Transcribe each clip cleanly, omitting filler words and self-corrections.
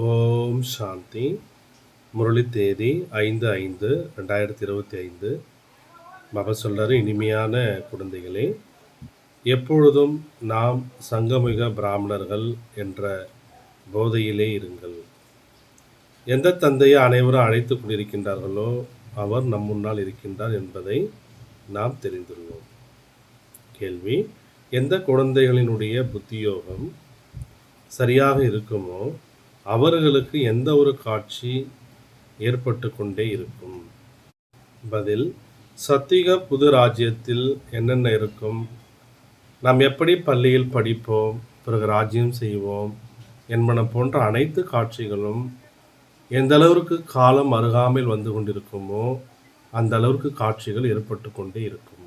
ஓம் சாந்தி. முரளி தேதி 5/5/2025. பாபா சொல்றாரு, இனிமையான குழந்தைகளே, எப்பொழுதும் நாம் சங்கமிக பிராமணர்கள் என்ற போதையிலே இருங்கள். எந்த தந்தையை அனைவரும் அழைத்து கொண்டிருக்கின்றார்களோ அவர் நம் முன்னால் இருக்கின்றார் என்பதை நாம் தெரிந்துள்ளோம். கேள்வி: எந்த குழந்தைகளினுடைய புத்தியோகம் சரியாக இருக்குமோ அவர்களுக்கு எந்த ஒரு காட்சி ஏற்பட்டு கொண்டே இருக்கும்? பதில்: சத்திக புது ராஜ்யத்தில் என்னென்ன இருக்கும், நாம் எப்படி பள்ளியில் படிப்போம், பிறகு ராஜ்யம் செய்வோம் என்பன போன்ற அனைத்து காட்சிகளும் எந்த அளவிற்கு காலம் அருகாமையில் வந்து கொண்டிருக்குமோ அந்த அளவிற்கு காட்சிகள் ஏற்பட்டு கொண்டே இருக்கும்.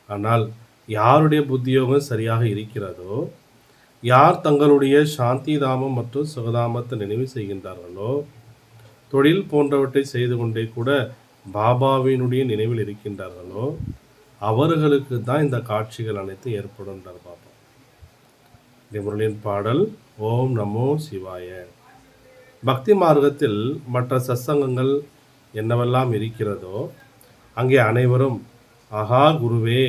ஆனால் யாருடைய புத்தியோகம் சரியாக இருக்கிறதோ, யார் தங்களுடைய சாந்தி தாமம் மற்றும் சுகதாமத்தை நினைவு செய்கின்றார்களோ, தொழில் போன்றவற்றை செய்து கொண்டே கூட பாபாவினுடைய நினைவில் இருக்கின்றார்களோ, அவர்களுக்கு தான் இந்த காட்சிகள் அனைத்தும் ஏற்படுகின்றார் பாபா. இந்த முரளியின் பாடல் ஓம் நமோ சிவாய. பக்தி மார்க்கத்தில் மற்ற சத்சங்கங்கள் என்னவெல்லாம் இருக்கிறதோ அங்கே அனைவரும் ஆஹா குருவே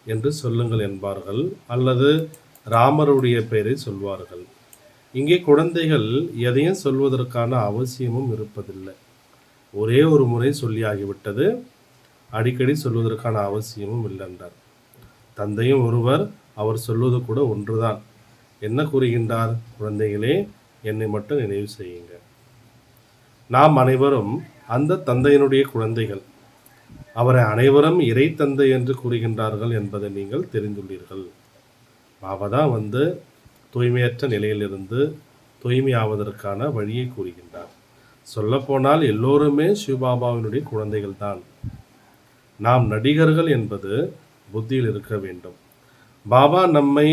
என்று சொல்லுங்கள் என்பார்கள், அல்லது ராமருடைய பெயரை சொல்வார்கள். இங்கே குழந்தைகள் எதையும் சொல்வதற்கான அவசியமும் இருப்பதில்லை. ஒரே ஒரு முறை சொல்லியாகிவிட்டது, அடிக்கடி சொல்வதற்கான அவசியமும் இல்லை என்றார். தந்தையும் ஒருவர், அவர் சொல்வது கூட ஒன்றுதான். என்ன கூறுகின்றார்? குழந்தைகளே, என்னை மட்டும் நினைவு செய்யுங்க. நாம் அனைவரும் அந்த தந்தையினுடைய குழந்தைகள். அவரை அனைவரும் இறை தந்தை என்று கூறுகின்றார்கள் என்பதை நீங்கள் தெரிந்துள்ளீர்கள். பாபா தான் தூய்மையற்ற நிலையிலிருந்து தூய்மையாவதற்கான வழியை கூறுகின்றார். சொல்லப்போனால் எல்லோருமே சிவபாபாவினுடைய குழந்தைகள் தான். நாம் நடிகர்கள் என்பது புத்தியில் இருக்க வேண்டும். பாபா நம்மை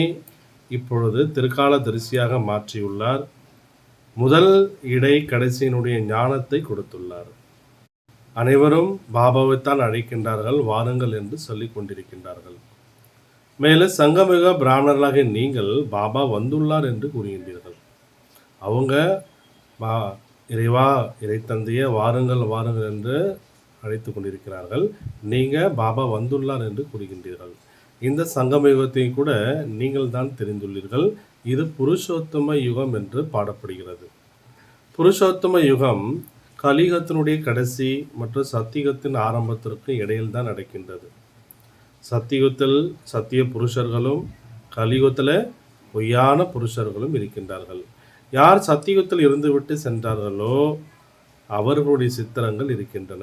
இப்பொழுது திருக்கால தரிசியாக மாற்றியுள்ளார். முதல் இடை கடைசியினுடைய ஞானத்தை கொடுத்துள்ளார். அனைவரும் பாபாவைத்தான் அழைக்கின்றார்கள், வாருங்கள் என்று சொல்லிக் கொண்டிருக்கின்றார்கள். மேலும் சங்கமிக பிராமணர்களாக நீங்கள் பாபா வந்துள்ளார் என்று கூறுகின்றீர்கள். அவங்க இறைவா, இறை தந்தையே, வாருங்கள் வாருங்கள் என்று அழைத்து கொண்டிருக்கிறார்கள். நீங்கள் பாபா வந்துள்ளார் என்று கூறுகின்றீர்கள். இந்த சங்கமயுகத்தை கூட நீங்கள் தான் தெரிந்துள்ளீர்கள். இது புருஷோத்தம யுகம் என்று பாடப்படுகிறது. புருஷோத்தம யுகம் கலியுகத்தினுடைய கடைசி மற்றும் சத்தியுகத்தின் ஆரம்பத்திற்கு இடையில் தான் நடக்கின்றது. சத்தியுகத்தில் சத்திய புருஷர்களும் கலியுகத்தில் பொய்யான புருஷர்களும் இருக்கின்றார்கள். யார் சத்தியுகத்தில் இருந்துவிட்டு சென்றார்களோ அவர்களுடைய சித்திரங்கள் இருக்கின்றன.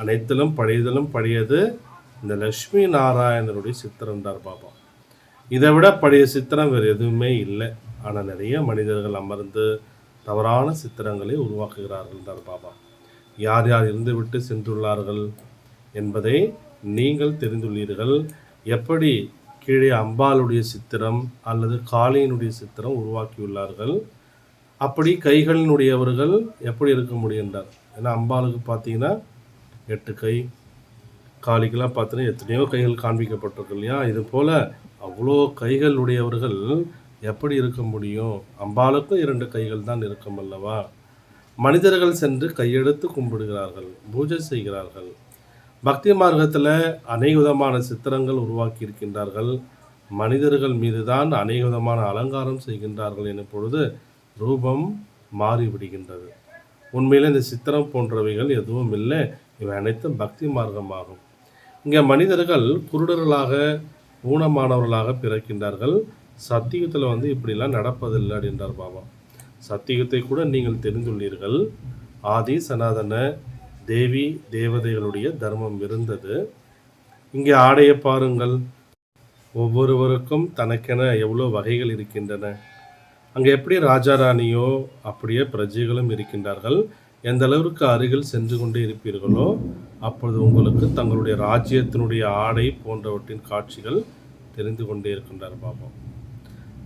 அனைத்திலும் பழையதிலும் பழையது இந்த லக்ஷ்மி நாராயணனுடைய சித்திரம் என்றார் பாபா. இதை விட பழைய சித்திரம் வேறு எதுவுமே இல்லை. ஆனால் நிறைய மனிதர்கள் அமர்ந்து தவறான சித்திரங்களை உருவாக்குகிறார்கள் என்றார் பாபா. யார் யார் இருந்துவிட்டு சென்றுள்ளார்கள் என்பதை நீங்கள் தெரிந்துள்ளீர்கள். எப்படி கீழே அம்பாளுடைய சித்திரம் அல்லது காளியினுடைய சித்திரம் உருவாக்கியுள்ளார்கள், அப்படி கைகளினுடையவர்கள் எப்படி இருக்க முடியுன்றார். ஏன்னா அம்பாளுக்கு பார்த்தீங்கன்னா 8 கை, காளிக்கெல்லாம் பார்த்தீங்கன்னா எத்தனையோ கைகள் காண்பிக்கப்பட்டிருக்கு இல்லையா? இது போல் அவ்வளோ கைகள் உடையவர்கள் எப்படி இருக்க முடியும்? அம்பாளுக்கும் 2 கைகள் தான் இருக்கும் அல்லவா? மனிதர்கள் சென்று கையெடுத்து கும்பிடுகிறார்கள், பூஜை செய்கிறார்கள். பக்தி மார்க்கத்தில் அநேக விதமான சித்திரங்கள் உருவாக்கி இருக்கின்றார்கள். மனிதர்கள் மீது தான் அநேக விதமான அலங்காரம் செய்கின்றார்கள் எனும் பொழுது ரூபம் மாறிவிடுகின்றது. உண்மையில் இந்த சித்திரம் போன்றவைகள் எதுவும் இல்லை. இவை அனைத்தும் பக்தி மார்க்கமாகும். இங்கே மனிதர்கள் குருடர்களாக ஊனமானவர்களாக பிறக்கின்றார்கள். சத்தியுகத்தில் இப்படிலாம் நடப்பதில்லை அப்படின்றார் பாபா. சத்தியுகத்தை கூட நீங்கள் தெரிந்துள்ளீர்கள். ஆதி சனாதன தேவி தேவதைகளுடைய தர்மம் இருந்தது. இங்கே ஆடையை பாருங்கள், ஒவ்வொருவருக்கும் தனக்கென எவ்வளோ வகைகள் இருக்கின்றன. அங்கே எப்படி ராஜாராணியோ அப்படியே பிரஜைகளும் இருக்கின்றார்கள். எந்த அளவிற்கு அருகில் சென்று கொண்டே இருப்பீர்களோ அப்பொழுது உங்களுக்கு தங்களுடைய ராஜ்யத்தினுடைய ஆடை போன்றவற்றின் காட்சிகள் தெரிந்து கொண்டே இருக்கின்றார் பாபா.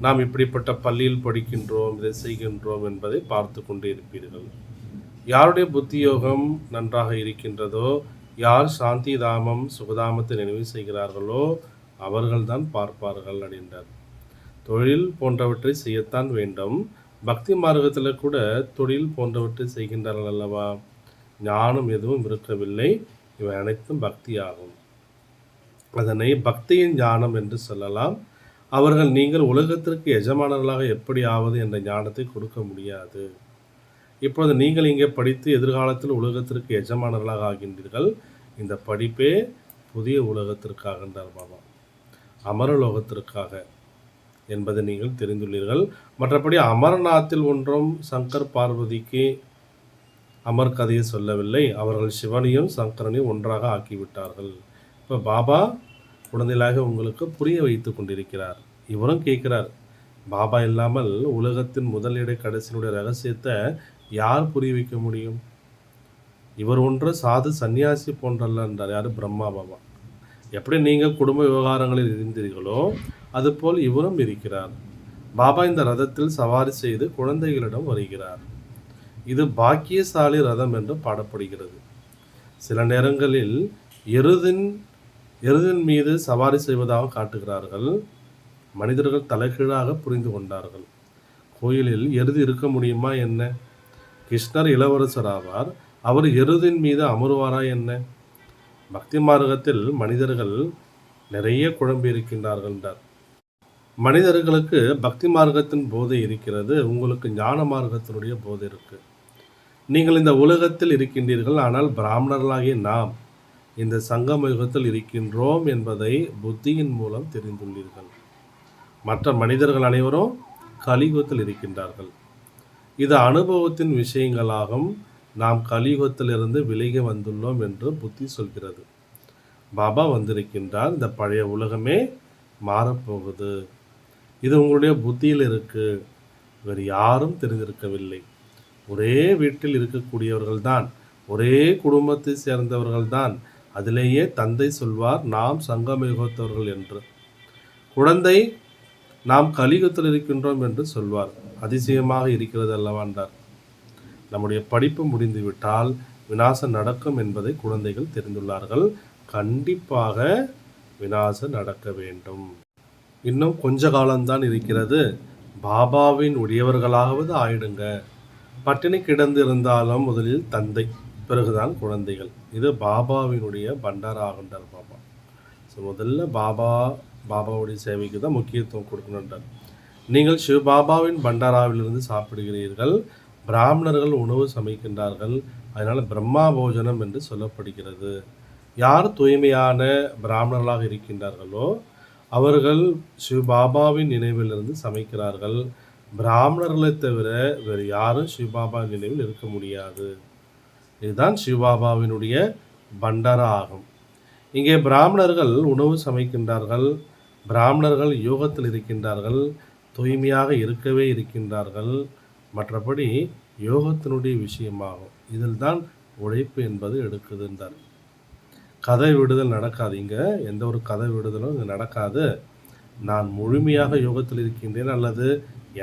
நாம் இப்படிப்பட்ட பள்ளியில் படிக்கின்றோம், இதை செய்கின்றோம் என்பதை பார்த்து கொண்டே இருப்பீர்கள். யாருடைய புத்தியோகம் நன்றாக இருக்கின்றதோ, யார் சாந்தி தாமம் சுகதாமத்தை நினைவு செய்கிறார்களோ அவர்கள்தான் பார்ப்பார்கள் அப்படின்றார். தொழில் போன்றவற்றை செய்யத்தான் வேண்டும். பக்தி மார்க்கத்தில் கூட தொழில் போன்றவற்றை செய்கின்றார்கள் அல்லவா? ஞானம் எதுவும் இருக்கவில்லை. இவை அனைத்தும் பக்தி ஆகும். அதனை பக்தியின் ஞானம் என்று சொல்லலாம். அவர்கள் நீங்கள் உலகத்திற்கு எஜமானர்களாக எப்படி ஆவது என்ற ஞானத்தை கொடுக்க முடியாது. இப்பொழுது நீங்கள் இங்கே படித்து எதிர்காலத்தில் உலகத்திற்கு எஜமானர்களாக ஆகின்றீர்கள். இந்த படிப்பே புதிய உலகத்திற்காகன்றார் பாபா, அமரலோகத்திற்காக என்பதை நீங்கள் தெரிந்துள்ளீர்கள். மற்றபடி அமர்நாத்தில் ஒன்றும் சங்கர் பார்வதிக்கு அமர் கதையை சொல்லவில்லை. அவர்கள் சிவனையும் சங்கரனையும் ஒன்றாக ஆக்கிவிட்டார்கள். இப்போ பாபா குழந்தைகளாக உங்களுக்கு புரிய வைத்து கொண்டிருக்கிறார். இவரும் கேட்கிறார், பாபா இல்லாமல் உலகத்தின் முதலிடை கடைசியினுடைய ரகசியத்தை யார் புரிய வைக்க முடியும்? இவர் ஒன்று சாது சன்னியாசி போன்றல்ல என்றார். யார்? பிரம்மா பாபா. எப்படி நீங்கள் குடும்ப விவகாரங்களில் இருந்தீர்களோ அதுபோல் இவரும் இருக்கிறார். பாபா இந்த ரதத்தில் சவாரி செய்து குழந்தைகளிடம் வருகிறார். இது பாக்கியசாலி ரதம் என்று பாடப்படுகிறது. சில நேரங்களில் எருதின் மீது சவாரி செய்வதாக காட்டுகிறார்கள். மனிதர்கள் தலைகீழாக புரிந்து கொண்டார்கள். கோயிலில் எருது இருக்க முடியுமா என்ன? கிருஷ்ணர் இளவரசர் ஆவார், அவர் எருதின் மீது அமருவாரா என்ன? பக்தி மார்க்கத்தில் மனிதர்கள் நிறைய குழம்பி இருக்கின்றார்கள் என்றார். மனிதர்களுக்கு பக்தி மார்க்கத்தின் போதை இருக்கிறது, உங்களுக்கு ஞான மார்க்கத்தினுடைய போதை இருக்கு. நீங்கள் இந்த உலகத்தில் இருக்கின்றீர்கள், ஆனால் பிராமணர்களாகிய நாம் இந்த சங்கம யுகத்தில் இருக்கின்றோம் என்பதை புத்தியின் மூலம் தெரிந்துள்ளீர்கள். மற்ற மனிதர்கள் அனைவரும் கலியுகத்தில் இருக்கின்றார்கள். இது அனுபவத்தின் விஷயங்களாகும். நாம் கலியுகத்திலிருந்து விலகி வந்துள்ளோம் என்று புத்தி சொல்கிறது. பாபா வந்திருக்கின்றார், இந்த பழைய உலகமே மாறப்போகுது. இது உங்களுடைய புத்தியில் இருக்கு, வேறு யாரும் தெரிந்திருக்கவில்லை. ஒரே வீட்டில் இருக்கக்கூடியவர்கள்தான், ஒரே குடும்பத்தை சேர்ந்தவர்கள்தான். அதிலேயே தந்தை சொல்வார், நாம் சங்கம யுகத்தவர்கள் என்று. குழந்தை நாம் கலியுகத்தில் இருக்கின்றோம் என்று சொல்வார். அதிசயமாக இருக்கிறது அல்லவாண்டார். நம்முடைய படிப்பு முடிந்துவிட்டால் விநாசம் நடக்கும் என்பதை குழந்தைகள் தெரிந்துள்ளார்கள். கண்டிப்பாக விநாசம் நடக்க வேண்டும். இன்னும் கொஞ்ச காலம்தான் இருக்கிறது. பாபாவின் உடையவர்களாவது ஆயிடுங்க. பட்டினி கிடந்து இருந்தாலும் முதலில் தந்தை, பிறகுதான் குழந்தைகள். இது பாபாவினுடைய பண்டாரா ஆகின்றார் பாபா. ஸோ முதல்ல பாபாவுடைய சேவைக்கு தான் முக்கியத்துவம் கொடுக்கணுன்றார். நீங்கள் சிவபாபாவின் பண்டாராவிலிருந்து சாப்பிடுகிறீர்கள். பிராமணர்கள் உணவு சமைக்கின்றார்கள், அதனால் பிரம்மா போஜனம் என்று சொல்லப்படுகிறது. யார் தூய்மையான பிராமணர்களாக இருக்கின்றார்களோ அவர்கள் சிவபாபாவின் நினைவிலிருந்து சமைக்கிறார்கள். பிராமணர்களை தவிர வேறு யாரும் சிவபாபா நினைவில் இருக்க முடியாது. இதுதான் சிவபாபாவினுடைய பண்டாரா ஆகும். இங்கே பிராமணர்கள் உணவு சமைக்கின்றார்கள், பிராமணர்கள் யோகத்தில் இருக்கின்றார்கள், தூய்மையாக இருக்கவே இருக்கின்றார்கள். மற்றபடி யோகத்தினுடைய விஷயமாகும். இதில் தான் உழைப்பு என்பது எடுக்குதுன்றார். கதை விடுதல் நடக்காது. இங்கே எந்த ஒரு கதை விடுதலும் இங்கே நடக்காது. நான் முழுமையாக யோகத்தில் இருக்கின்றேன் அல்லது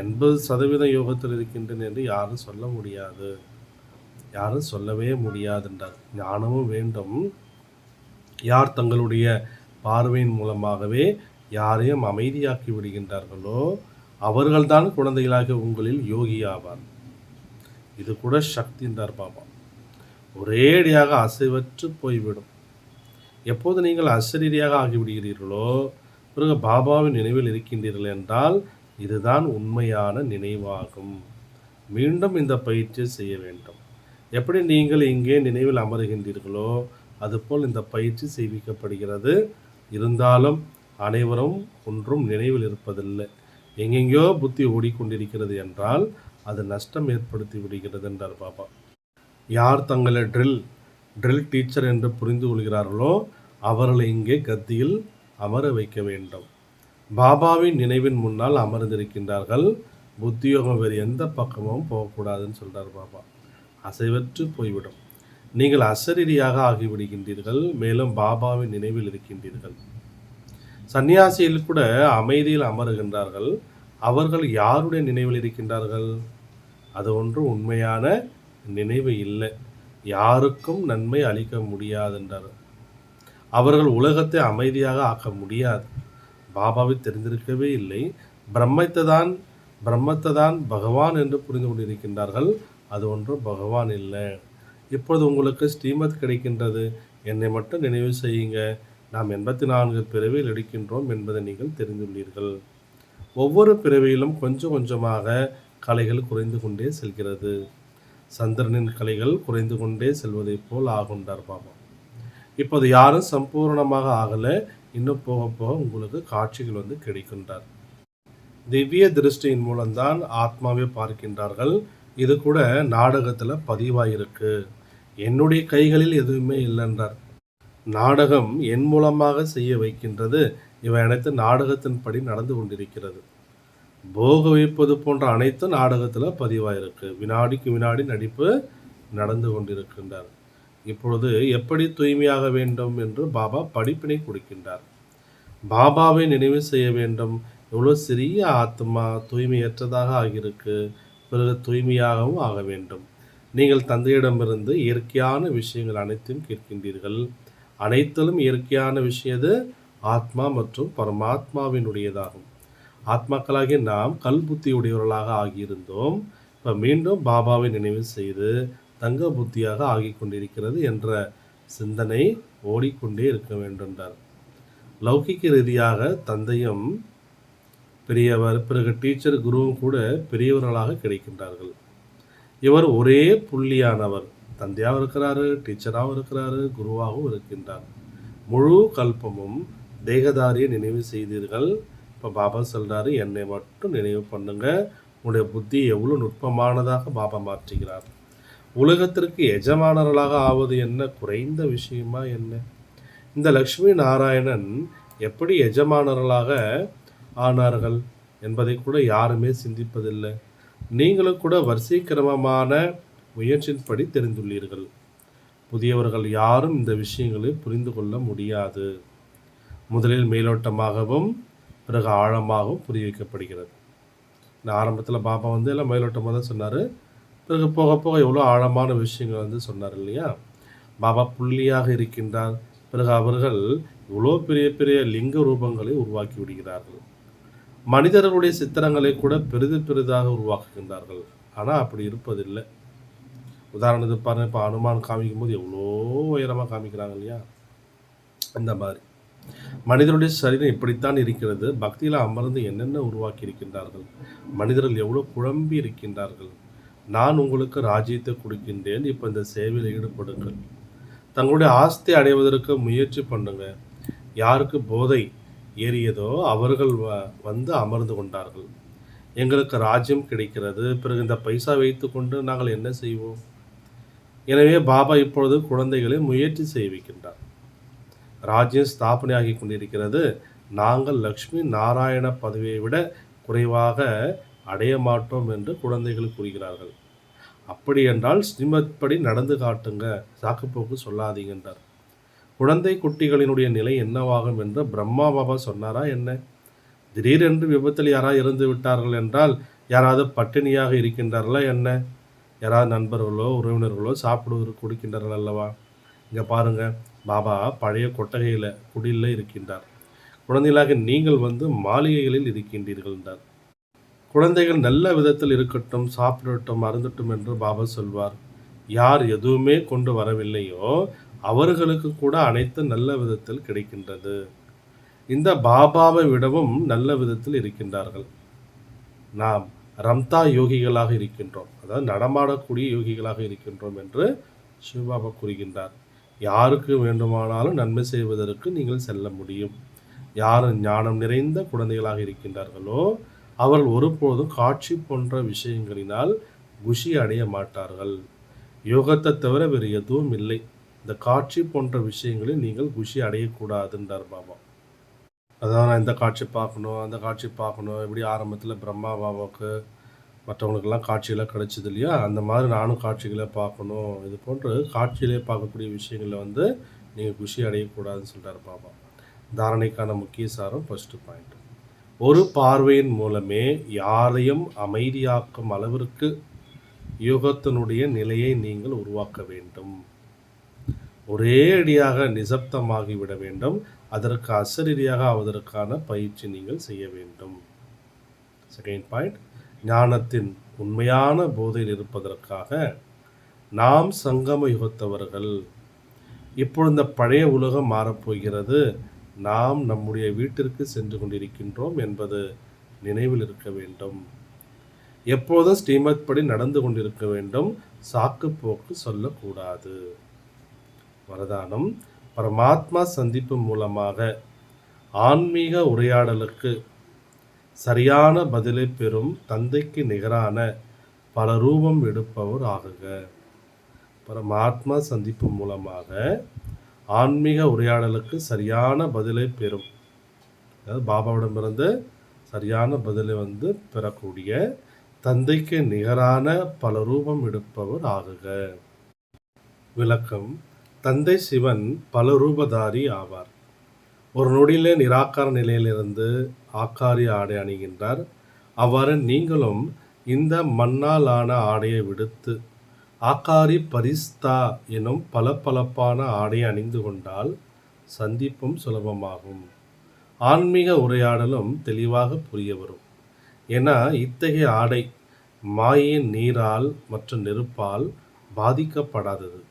80% யோகத்தில் இருக்கின்றேன் என்று யாரும் சொல்ல முடியாது. யாரும் சொல்லவே முடியாதுன்றார். ஞானமும் வேண்டும். யார் தங்களுடைய பார்வையின் மூலமாகவே யாரையும் அமைதியாக்கி விடுகின்றார்களோ அவர்கள்தான் குழந்தைகளாக உங்களில் யோகி ஆவார். இது கூட சக்தி என்றார் பாபா. ஒரேடியாக அசைவற்று போய்விடும். எப்போது நீங்கள் அசரீரியாக ஆகிவிடுகிறீர்களோ பிறகு பாபாவின் நினைவில் இருக்கின்றீர்கள் என்றால் இதுதான் உண்மையான நினைவாகும். மீண்டும் இந்த பயிற்சியை செய்ய வேண்டும். எப்படி நீங்கள் இங்கே நினைவில் அமருகின்றீர்களோ அதுபோல் இந்த பயிற்சி செய்விக்கப்படுகிறது. இருந்தாலும் அனைவரும் ஒன்றும் நினைவில் இருப்பதில்லை. எங்கெங்கோ புத்தி ஓடிக்கொண்டிருக்கிறது என்றால் அது நஷ்டம் ஏற்படுத்தி விடுகிறது என்றார் பாபா. யார் தங்களை ட்ரில் டீச்சர் என்று புரிந்து கொள்கிறார்களோ அவர்களை இங்கே கத்தியில் அமர வைக்க வேண்டும். பாபாவின் நினைவின் முன்னால் அமர்ந்திருக்கின்றார்கள். புத்தியோகம் வேறு எந்த பக்கமும் போகக்கூடாதுன்னு சொல்கிறார் பாபா. அசைவற்று போய்விடும். நீங்கள் அசரீரியாக ஆகிவிடுகின்றீர்கள். மேலும் பாபாவின் நினைவில் இருக்கின்றீர்கள். சன்னியாசியில் கூட அமைதியில் அமருகின்றார்கள். அவர்கள் யாருடைய நினைவில் இருக்கின்றார்கள்? அது ஒன்று உண்மையான நினைவு இல்லை. யாருக்கும் நன்மை அளிக்க முடியாதென்றார். அவர்கள் உலகத்தை அமைதியாக ஆக்க முடியாது. பாபாவை தெரிந்திருக்கவே இல்லை. பிரம்மத்தை தான் பிரம்மத்தை தான் பகவான் என்று புரிந்து கொண்டிருக்கின்றார்கள். அது ஒன்றும் பகவான் இல்லை. இப்பொழுது உங்களுக்கு ஸ்ரீமத் கிடைக்கின்றது. என்னை மட்டும் நினைவு செய்யுங்க, நாம் 84 பிறவியில் எடுக்கின்றோம் என்பதை நீங்கள் தெரிந்துள்ளீர்கள். ஒவ்வொரு பிறவியிலும் கொஞ்சம் கொஞ்சமாக கலைகள் குறைந்து கொண்டே செல்கிறது. சந்திரனின் கலைகள் குறைந்து கொண்டே செல்வதைப் போல் ஆகுண்டார் பாபா. இப்போது யாரும் சம்பூர்ணமாக ஆகலை. இன்னும் போக போக உங்களுக்கு காட்சிகள் கிடைக்கின்றார். திவ்ய திருஷ்டியின் மூலம்தான் ஆத்மாவை பார்க்கின்றார்கள். இது கூட நாடகத்தில் பதிவாயிருக்கு. என்னுடைய கைகளில் எதுவுமே இல்லைன்றார். நாடகம் என் மூலமாக செய்ய வைக்கின்றது. இவை அனைத்து நாடகத்தின்படி நடந்து கொண்டிருக்கிறது. போக வைப்பது போன்ற அனைத்து நாடகத்தில் பதிவாயிருக்கு. வினாடிக்கு வினாடி நடிப்பு நடந்து கொண்டிருக்கின்றார். இப்பொழுது எப்படி தூய்மையாக வேண்டும் என்று பாபா படிப்பினை கொடுக்கின்றார். பாபாவை நினைவு செய்ய வேண்டும். எவ்வளோ சிறிய ஆத்மா தூய்மையற்றதாக ஆகியிருக்கு, பிறகு தூய்மையாகவும் ஆக வேண்டும். நீங்கள் தந்தையிடமிருந்து இயற்கையான விஷயங்கள் அனைத்தையும் கேட்கின்றீர்கள். அனைத்திலும் இயற்கையான விஷயது ஆத்மா மற்றும் பரமாத்மாவினுடையதாகும். ஆத்மாக்களாகிய நாம் கல் புத்தியுடையவர்களாக ஆகியிருந்தோம். இப்போ மீண்டும் பாபாவை நினைவு செய்து தங்க புத்தியாக ஆகி கொண்டிருக்கிறது என்ற சிந்தனை ஓடிக்கொண்டே இருக்க வேண்டும்ன்றார். லௌகிக்க ரீதியாக தந்தையும் பெரியவர், பிறகு டீச்சர் குருவும் கூட பெரியவர்களாக கிடைக்கின்றார்கள். இவர் ஒரே புள்ளியானவர். தந்தையாகவும் இருக்கிறாரு, டீச்சராகவும் இருக்கிறாரு, குருவாகவும் இருக்கின்றார். முழு கல்பமும் தேகதாரியை நினைவு செய்தீர்கள். இப்போ பாபா சொல்கிறாரு, என்னை மட்டும் நினைவு பண்ணுங்க. உங்களுடைய புத்தி எவ்வளோ நுட்பமானதாக பாபா மாற்றுகிறார். உலகத்திற்கு எஜமானர்களாக ஆவது என்ன குறைந்த விஷயமா என்ன? இந்த லக்ஷ்மி நாராயணன் எப்படி எஜமானர்களாக ஆனார்கள் என்பதை கூட யாருமே சிந்திப்பதில்லை. நீங்களும் கூட வரிசைக்கிரமமான முயற்சியின்படி தெரிந்துள்ளீர்கள். புதியவர்கள் யாரும் இந்த விஷயங்களை புரிந்து கொள்ள முடியாது. முதலில் மேலோட்டமாகவும் பிறகு ஆழமாகவும் புரிய வைக்கப்படுகிறது. இந்த ஆரம்பத்தில் பாபா எல்லாம் மேலோட்டமாக தான் சொன்னார். பிறகு போக போக எவ்வளோ ஆழமான விஷயங்கள் சொன்னார் இல்லையா? பாபா புள்ளியாக இருக்கின்றார். பிறகு அவர்கள் இவ்வளோ பெரிய பெரிய லிங்க ரூபங்களை உருவாக்கி விடுகிறார்கள். மனிதர்களுடைய சித்திரங்களை கூட பெரிதாக உருவாக்குகின்றார்கள். ஆனால் அப்படி இருப்பதில்லை. உதாரணத்துக்கு பாருங்கள், இப்போ அனுமான் காமிக்கும் போது எவ்வளோ உயரமாக காமிக்கிறாங்க இல்லையா? அந்த மாதிரி மனிதனுடைய சரீரம் இப்படித்தான் இருக்கிறது. பக்தியில் அமர்ந்து என்னென்ன உருவாக்கி இருக்கின்றார்கள். மனிதர்கள் எவ்வளோ குழம்பி இருக்கின்றார்கள். நான் உங்களுக்கு ராஜ்யத்தை கொடுக்கின்றேன், இப்போ இந்த சேவையில் ஈடுபடுங்கள். தங்களுடைய ஆஸ்தி அடைவதற்கு முயற்சி பண்ணுங்க. யாருக்கு போதை ஏறியதோ அவர்கள் அமர்ந்து கொண்டார்கள். எங்களுக்கு ராஜ்யம் கிடைக்கிறது, பிறகு இந்த பைசா வைத்து கொண்டு நாங்கள் என்ன செய்வோம்? எனவே பாபா இப்பொழுது குழந்தைகளை முயற்சி செய்விக்கின்றார். ராஜ்யம் ஸ்தாபனையாகி கொண்டிருக்கிறது. நாங்கள் லக்ஷ்மி நாராயண பதவியை விட குறைவாக அடைய மாட்டோம் என்று குழந்தைகள் கூறுகிறார்கள். அப்படி என்றால் ஸ்ரீமத் படி நடந்து காட்டுங்க, சாக்குப்போக்கு சொல்லாதீங்கன்றார். குழந்தை குட்டிகளினுடைய நிலை என்னவாகும் என்று பிரம்மா பாபா சொன்னாரா என்ன? திடீரென்று விபத்தில் யாராவது இறந்து விட்டார்கள் என்றால் யாராவது பட்டினியாக இருக்கின்றார்களா என்ன? யாராவது நண்பர்களோ உறவினர்களோ சாப்பிடுவதற்கு கொடுக்கின்றார்கள் அல்லவா? இங்கே பாருங்கள், பாபா பழைய கொட்டகையில் குடியில் இருக்கின்றார். குழந்தைகளாக நீங்கள் மாளிகைகளில் இருக்கின்றீர்கள் என்றார். குழந்தைகள் நல்ல விதத்தில் இருக்கட்டும், சாப்பிடட்டும், அருந்தட்டும் என்று பாபா சொல்வார். யார் எதுவுமே கொண்டு வரவில்லையோ அவர்களுக்கு கூட அனைத்து நல்ல விதத்தில் கிடைக்கின்றது. இந்த பாபாவை விடவும் நல்ல விதத்தில் இருக்கின்றார்கள். நாம் ரம்தா யோகிகளாக இருக்கின்றோம், அதாவது நடமாடக்கூடிய யோகிகளாக இருக்கின்றோம் என்று சிவபாபா கூறுகின்றார். யாருக்கு வேண்டுமானாலும் நன்மை செய்வதற்கு நீங்கள் செல்ல முடியும். யார் ஞானம் நிறைந்த குழந்தைகளாக இருக்கின்றார்களோ அவர்கள் ஒருபோதும் காட்சி போன்ற விஷயங்களினால் குஷி அடைய மாட்டார்கள். யோகத்தை தவிர வேறு எதுவும் இல்லை. இந்த காட்சி போன்ற விஷயங்களில் நீங்கள் குஷி அடையக்கூடாதுன்றார் பாபா. அதான் நான் இந்த காட்சி பார்க்கணும், அந்த காட்சி பார்க்கணும், இப்படி ஆரம்பத்தில் பிரம்மா பாபாவுக்கு மற்றவங்களுக்கெல்லாம் காட்சியெல்லாம் கிடச்சிது இல்லையா? அந்த மாதிரி நானும் காட்சிகளை பார்க்கணும். இது போன்று காட்சியிலே பார்க்கக்கூடிய விஷயங்களில் நீங்கள் குஷி அடையக்கூடாதுன்னு சொல்கிறார் பாபா. தாரணைக்கான முக்கிய சாரம் ஃபர்ஸ்ட் பாயிண்ட். ஒரு பார்வையின் மூலமே யாரையும் அமைதியாக்கும் அளவிற்கு யோகத்தினுடைய நிலையை நீங்கள் உருவாக்க வேண்டும். ஒரே அடியாக நிசப்தமாகிவிட வேண்டும். அதற்கு அசரீரியாக ஆவதற்கான பயிற்சி நீங்கள் செய்ய வேண்டும். செகண்ட் பாயிண்ட், ஞானத்தின் உண்மையான போதையில் இருப்பதற்காக நாம் சங்கம யுகத்தவர்கள். இப்பொழுது இந்த பழைய உலகம் மாறப்போகிறது, நாம் நம்முடைய வீட்டிற்கு சென்று கொண்டிருக்கின்றோம் என்பது நினைவில் இருக்க வேண்டும். எப்போதும் ஸ்ரீமத் படி நடந்து கொண்டிருக்க வேண்டும், சாக்கு போக்கு சொல்லக்கூடாது. வரதானம்: பரமாத்மா சந்திப்பு மூலமாக ஆன்மீக உரையாடலுக்கு சரியான பதிலை பெறும் தந்தைக்கு நிகரான பல ரூபம் எடுப்பவர் ஆகுக. பரமாத்மா சந்திப்பு மூலமாக ஆன்மீக உரையாடலுக்கு சரியான பதிலை பெறும், அதாவது பாபாவிடமிருந்து சரியான பதிலை பெறக்கூடிய தந்தைக்கு நிகரான பல ரூபம் எடுப்பவர் ஆகுக. விளக்கம்: தந்தை சிவன் பல ரூபதாரி ஆவார். ஒரு நொடியிலே நிராகார நிலையிலிருந்து ஆக்காரிய ஆடை அணிகின்றார். அவ்வாறு நீங்களும் இந்த மண்ணால் ஆன ஆடையை விடுத்து ஆக்காரி பரிஸ்தா எனும் பளபளப்பான ஆடையை அணிந்து கொண்டால் சந்திப்பும் சுலபமாகும், ஆன்மீக உரையாடலும் தெளிவாக புரிய வரும். ஏன்னா இத்தகைய ஆடை மாயின் நீரால் மற்றும் நெருப்பால் பாதிக்கப்படாதது.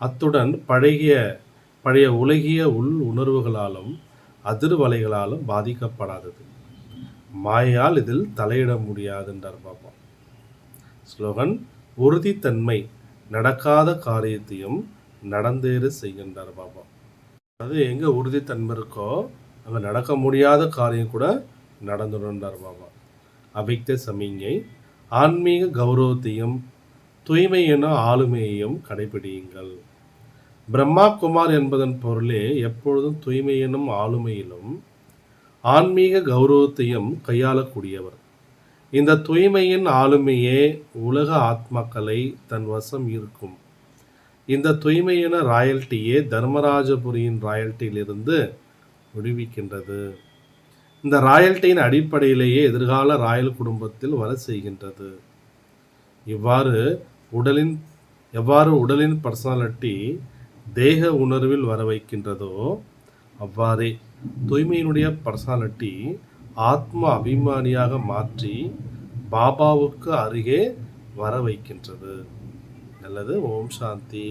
அத்துடன் பழைய உலகிய உள் உணர்வுகளாலும் அதிர்வலைகளாலும் பாதிக்கப்படாதது. மாயால் இதில் தலையிட முடியாது என்றார் பாபா. ஸ்லோகன்: உறுதித்தன்மை நடக்காத காரியத்தையும் நடந்தேற செய்கின்றார் பாபா. அது எங்கே உறுதித்தன்மை இருக்கோ அங்கே நடக்க முடியாத காரியம் கூட நடந்துடுன்றார் பாபா. அபிக்த சமிஞை: ஆன்மீக கௌரவத்தையும் தூய்மை என ஆளுமையையும் கடைபிடியுங்கள். பிரம்மா குமார் என்பதன் பொருளே எப்பொழுதும் தூய்மை எனும் ஆளுமையிலும் ஆன்மீக கௌரவத்தையும் கையாளக்கூடியவர். இந்த தூய்மையின் ஆளுமையே உலக ஆத்மாக்களை தன் வசம் ஈர்க்கும். இந்த தூய்மையான ராயல்ட்டியே தர்மராஜபுரியின் ராயல்ட்டியிலிருந்து விடுவிக்கின்றது. இந்த ராயல்ட்டியின் அடிப்படையிலேயே எதிர்கால ராயல் குடும்பத்தில் வர செய்கின்றது. எவ்வாறு உடலின் பர்சனாலிட்டி தேக உணர்வில் வர வைக்கின்றதோ அவ்வாறே தூய்மையினுடைய பர்சனாலிட்டி ஆத்ம அபிமானியாக மாற்றி பாபாவுக்கு அருகே வர வைக்கின்றது. நல்லது. ஓம் சாந்தி.